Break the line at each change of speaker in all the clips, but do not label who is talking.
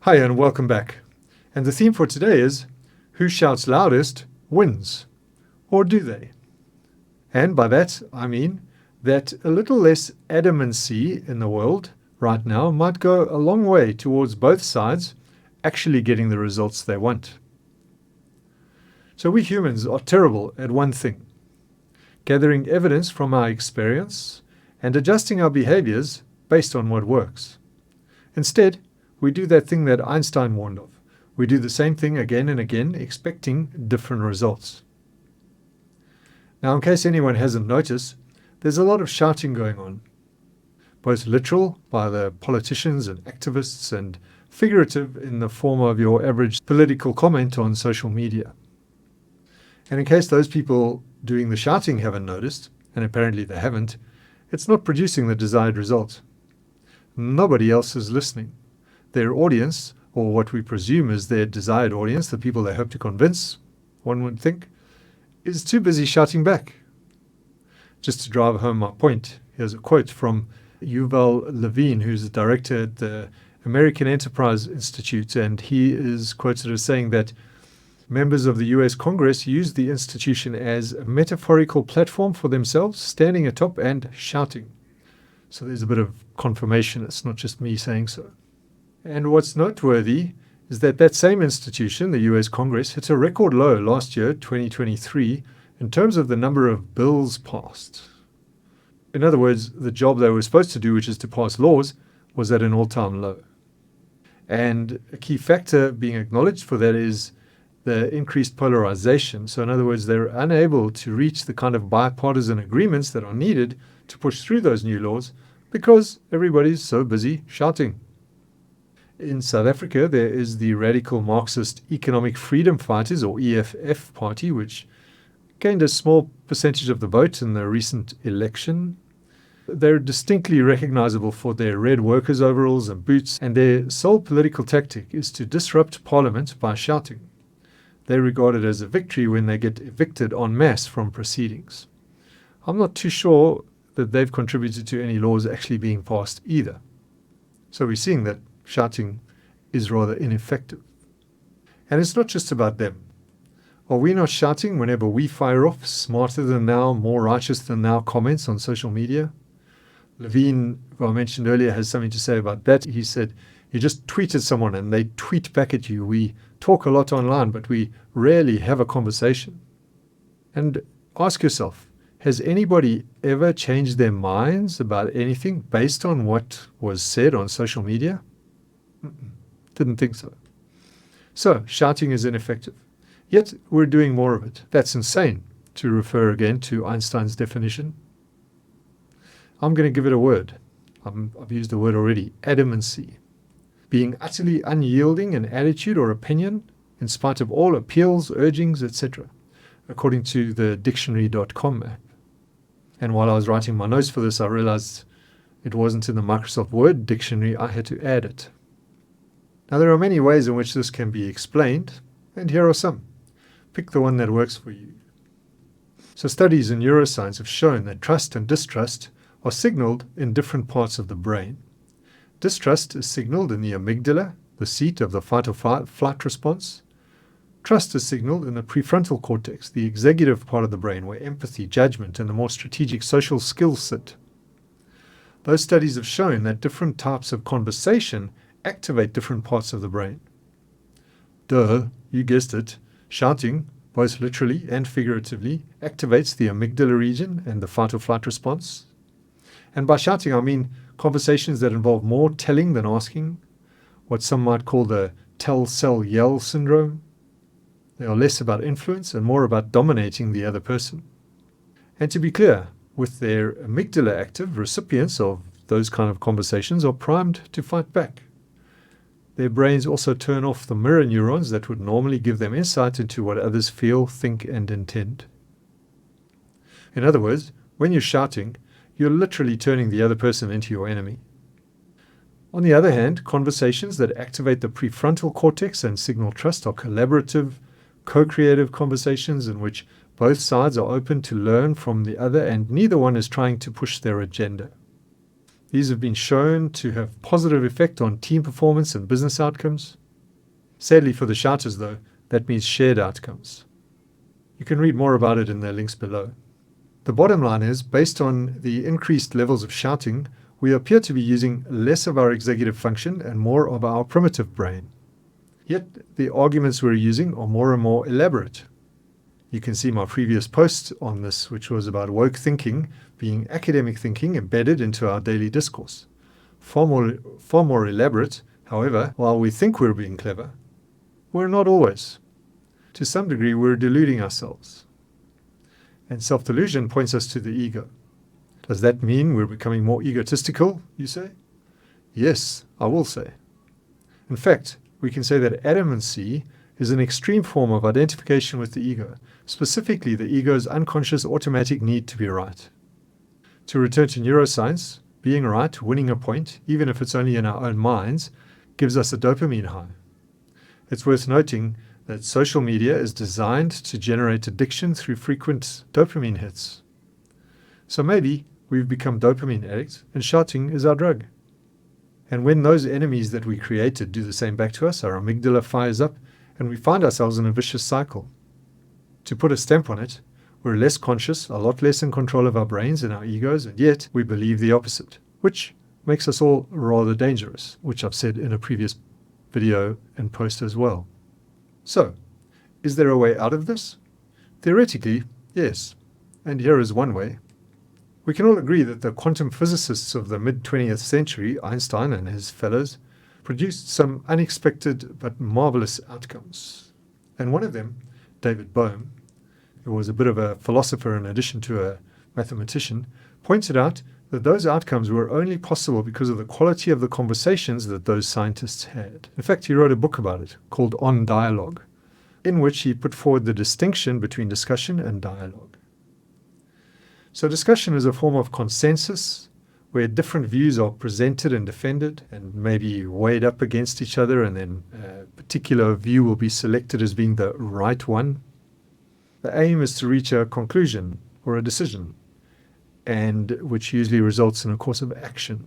Hi and welcome back. And the theme for today is who shouts loudest wins. Or do they? And by that I mean that a little less adamancy in the world right now might go a long way towards both sides actually getting the results they want. So we humans are terrible at one thing: gathering evidence from our experience and adjusting our behaviors based on what works. Instead, we do that thing that Einstein warned of. We do the same thing again and again, expecting different results. Now, in case anyone hasn't noticed, there's a lot of shouting going on, both literal by the politicians and activists, and figurative in the form of your average political comment on social media. And in case those people doing the shouting haven't noticed, and apparently they haven't, it's not producing the desired result. Nobody else is listening. Their audience, or what we presume is their desired audience, the people they hope to convince, one would think, is too busy shouting back. Just to drive home my point, here's a quote from Yuval Levine, who's the director at the American Enterprise Institute, and he is quoted as saying that members of the US Congress use the institution as a metaphorical platform for themselves, standing atop and shouting. So there's a bit of confirmation. It's not just me saying so. And what's noteworthy is that that same institution, the US Congress, hit a record low last year, 2023, in terms of the number of bills passed. In other words, the job they were supposed to do, which is to pass laws, was at an all-time low. And a key factor being acknowledged for that is the increased polarization. So in other words, they're unable to reach the kind of bipartisan agreements that are needed to push through those new laws because everybody's so busy shouting. In South Africa, there is the radical Marxist Economic Freedom Fighters, or EFF party, which gained a small percentage of the vote in the recent election. They're distinctly recognizable for their red workers' overalls and boots, and their sole political tactic is to disrupt Parliament by shouting. They regard it as a victory when they get evicted en masse from proceedings. I'm not too sure that they've contributed to any laws actually being passed either. So we're seeing that shouting is rather ineffective. And it's not just about them. Are we not shouting whenever we fire off smarter than thou, more righteous than thou comments on social media? Levine, who I mentioned earlier, has something to say about that. He said, you just tweet at someone and they tweet back at you. We talk a lot online, but we rarely have a conversation. And ask yourself, has anybody ever changed their minds about anything based on what was said on social media? Didn't think so. So, shouting is ineffective. Yet, we're doing more of it. That's insane, to refer again to Einstein's definition. I'm going to give it a word. I've used the word already: adamancy. Being utterly unyielding in attitude or opinion, in spite of all appeals, urgings, etc., according to the dictionary.com app. And while I was writing my notes for this, I realized it wasn't in the Microsoft Word dictionary. I had to add it. Now, there are many ways in which this can be explained, and here are some. Pick the one that works for you. So studies in neuroscience have shown that trust and distrust are signaled in different parts of the brain. Distrust is signaled in the amygdala, the seat of the fight or flight response. Trust is signaled in the prefrontal cortex, the executive part of the brain, where empathy, judgment, and the more strategic social skills sit. Those studies have shown that different types of conversation activate different parts of the brain. Duh, you guessed it. Shouting, both literally and figuratively, activates the amygdala region and the fight or flight response. And by shouting, I mean conversations that involve more telling than asking, what some might call the tell, sell, yell syndrome. They are less about influence and more about dominating the other person. And to be clear, with their amygdala active, recipients of those kind of conversations are primed to fight back. Their brains also turn off the mirror neurons that would normally give them insight into what others feel, think, and intend. In other words, when you're shouting, you're literally turning the other person into your enemy. On the other hand, conversations that activate the prefrontal cortex and signal trust are collaborative, co-creative conversations in which both sides are open to learn from the other and neither one is trying to push their agenda. These have been shown to have positive effect on team performance and business outcomes. Sadly for the shouters, though, that means shared outcomes. You can read more about it in the links below. The bottom line is, based on the increased levels of shouting, we appear to be using less of our executive function and more of our primitive brain. Yet the arguments we're using are more and more elaborate. You can see my previous post on this, which was about woke thinking being academic thinking embedded into our daily discourse. Far more elaborate, however, while we think we're being clever, we're not always. To some degree, we're deluding ourselves. And self-delusion points us to the ego. Does that mean we're becoming more egotistical, you say? Yes, I will say. In fact, we can say that adamancy is an extreme form of identification with the ego, specifically the ego's unconscious automatic need to be right. To return to neuroscience, being right, winning a point, even if it's only in our own minds, gives us a dopamine high. It's worth noting that social media is designed to generate addiction through frequent dopamine hits. So maybe we've become dopamine addicts and shouting is our drug. And when those enemies that we created do the same back to us, our amygdala fires up and we find ourselves in a vicious cycle. To put a stamp on it, we're less conscious, a lot less in control of our brains and our egos, and yet we believe the opposite, which makes us all rather dangerous, which I've said in a previous video and post as well. So, is there a way out of this? Theoretically, yes. And here is one way. We can all agree that the quantum physicists of the mid-20th century, Einstein and his fellows, produced some unexpected but marvelous outcomes. And one of them, David Bohm, who was a bit of a philosopher in addition to a mathematician, pointed out that those outcomes were only possible because of the quality of the conversations that those scientists had. In fact, he wrote a book about it called On Dialogue, in which he put forward the distinction between discussion and dialogue. So discussion is a form of consensus where different views are presented and defended and maybe weighed up against each other, and then a particular view will be selected as being the right one. The aim is to reach a conclusion or a decision, and which usually results in a course of action.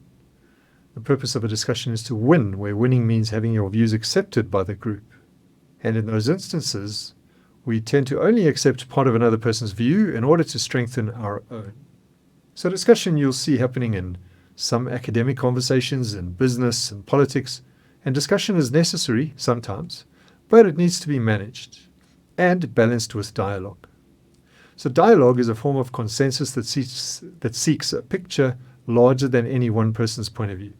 The purpose of a discussion is to win, where winning means having your views accepted by the group. And in those instances, we tend to only accept part of another person's view in order to strengthen our own. So discussion you'll see happening in some academic conversations, in business and politics, and discussion is necessary sometimes, but it needs to be managed and balanced with dialogue. So dialogue is a form of consensus that seeks a picture larger than any one person's point of view.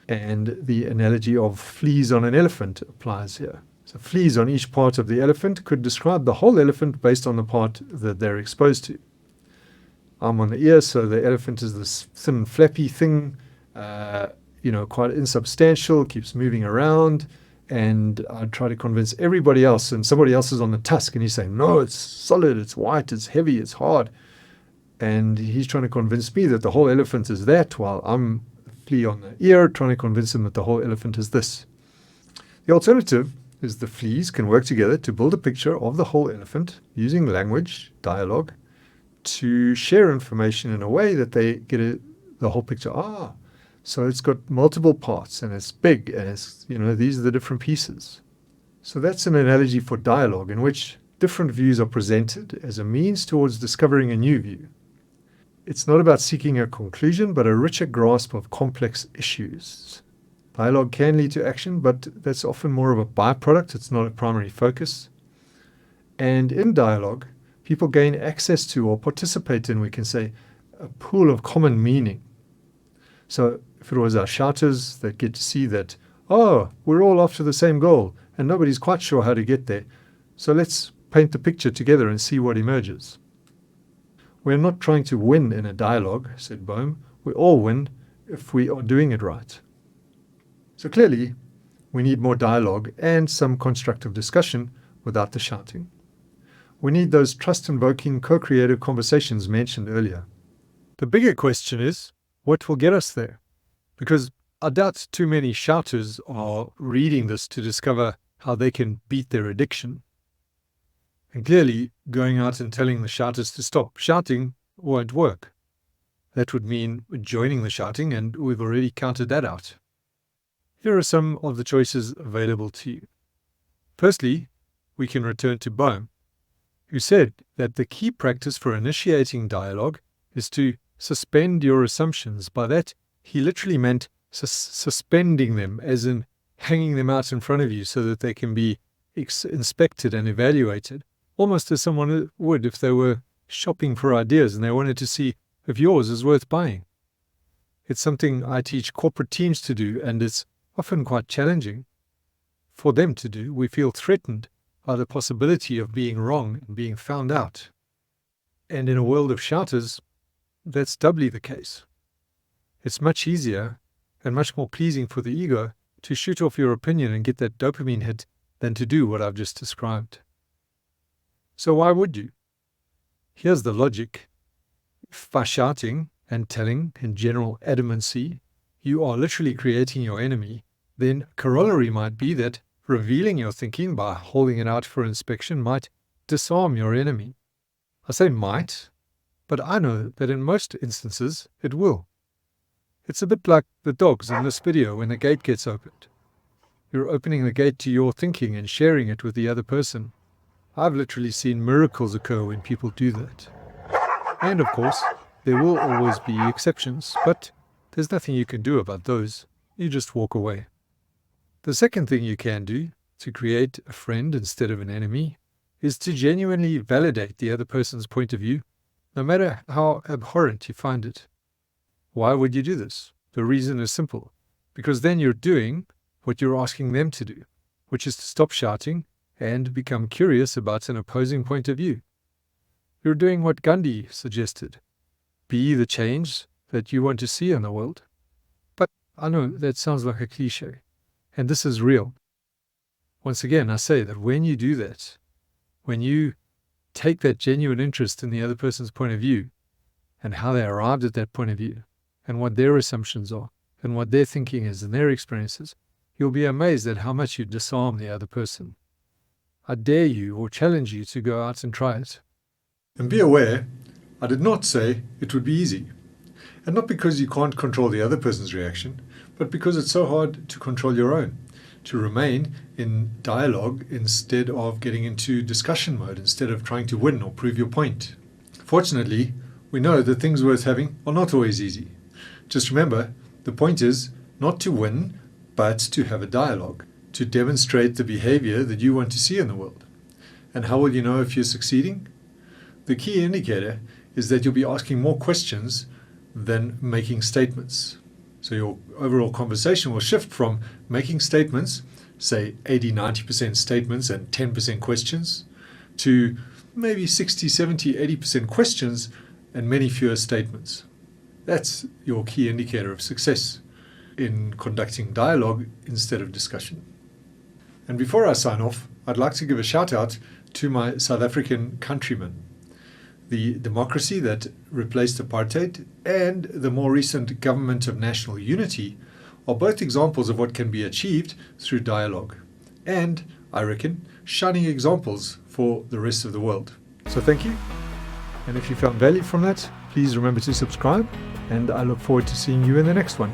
And the analogy of fleas on an elephant applies here. So fleas on each part of the elephant could describe the whole elephant based on the part that they're exposed to. I'm on the ear, so the elephant is this thin, flappy thing, quite insubstantial, keeps moving around. And I try to convince everybody else, and somebody else is on the tusk, and he's saying, no, it's solid, it's white, it's heavy, it's hard. And he's trying to convince me that the whole elephant is that, while I'm the flea on the ear trying to convince him that the whole elephant is this. The alternative is the fleas can work together to build a picture of the whole elephant using language, dialogue, to share information in a way that they get the whole picture. So it's got multiple parts, and it's big, and it's, these are the different pieces. So that's an analogy for dialogue in which different views are presented as a means towards discovering a new view. It's not about seeking a conclusion, but a richer grasp of complex issues. Dialogue can lead to action, but that's often more of a byproduct. It's not a primary focus. And in dialogue, people gain access to or participate in, we can say, a pool of common meaning. So if it was our shouters that get to see that, we're all after the same goal and nobody's quite sure how to get there, so let's paint the picture together and see what emerges. We're not trying to win in a dialogue, said Bohm. We all win if we are doing it right. So clearly, we need more dialogue and some constructive discussion without the shouting. We need those trust-invoking, co-creative conversations mentioned earlier. The bigger question is, what will get us there? Because I doubt too many shouters are reading this to discover how they can beat their addiction. And clearly, going out and telling the shouters to stop shouting won't work. That would mean joining the shouting, and we've already counted that out. Here are some of the choices available to you. Firstly, we can return to Bohm, who said that the key practice for initiating dialogue is to suspend your assumptions. By that, he literally meant suspending them, as in hanging them out in front of you so that they can be inspected and evaluated, almost as someone would if they were shopping for ideas and they wanted to see if yours is worth buying. It's something I teach corporate teams to do, and it's often quite challenging for them to do. We feel threatened by the possibility of being wrong and being found out. And in a world of shouters, that's doubly the case. It's much easier and much more pleasing for the ego to shoot off your opinion and get that dopamine hit than to do what I've just described. So why would you? Here's the logic. If by shouting and telling in general adamancy, you are literally creating your enemy, then corollary might be that revealing your thinking by holding it out for inspection might disarm your enemy. I say might, but I know that in most instances it will. It's a bit like the dogs in this video when the gate gets opened. You're opening the gate to your thinking and sharing it with the other person. I've literally seen miracles occur when people do that. And of course, there will always be exceptions, but there's nothing you can do about those. You just walk away. The second thing you can do to create a friend instead of an enemy is to genuinely validate the other person's point of view, no matter how abhorrent you find it. Why would you do this? The reason is simple. Because then you're doing what you're asking them to do, which is to stop shouting and become curious about an opposing point of view. You're doing what Gandhi suggested. Be the change that you want to see in the world. But I know that sounds like a cliche, and this is real. Once again, I say that when you do that, when you take that genuine interest in the other person's point of view and how they arrived at that point of view and what their assumptions are and what their thinking is and their experiences, you'll be amazed at how much you disarm the other person. I dare you or challenge you to go out and try it.
And be aware, I did not say it would be easy. And not because you can't control the other person's reaction, but because it's so hard to control your own, to remain in dialogue instead of getting into discussion mode, instead of trying to win or prove your point. Fortunately, we know that things worth having are not always easy. Just remember, the point is not to win, but to have a dialogue, to demonstrate the behavior that you want to see in the world. And how will you know if you're succeeding? The key indicator is that you'll be asking more questions than making statements. So your overall conversation will shift from making statements, say 80-90% statements and 10% questions, to maybe 60-70-80% questions and many fewer statements. That's your key indicator of success in conducting dialogue instead of discussion. And before I sign off, I'd like to give a shout out to my South African countrymen. The democracy that replaced apartheid and the more recent government of national unity are both examples of what can be achieved through dialogue. And, I reckon, shining examples for the rest of the world.
So thank you. And if you found value from that, please remember to subscribe, and I look forward to seeing you in the next one.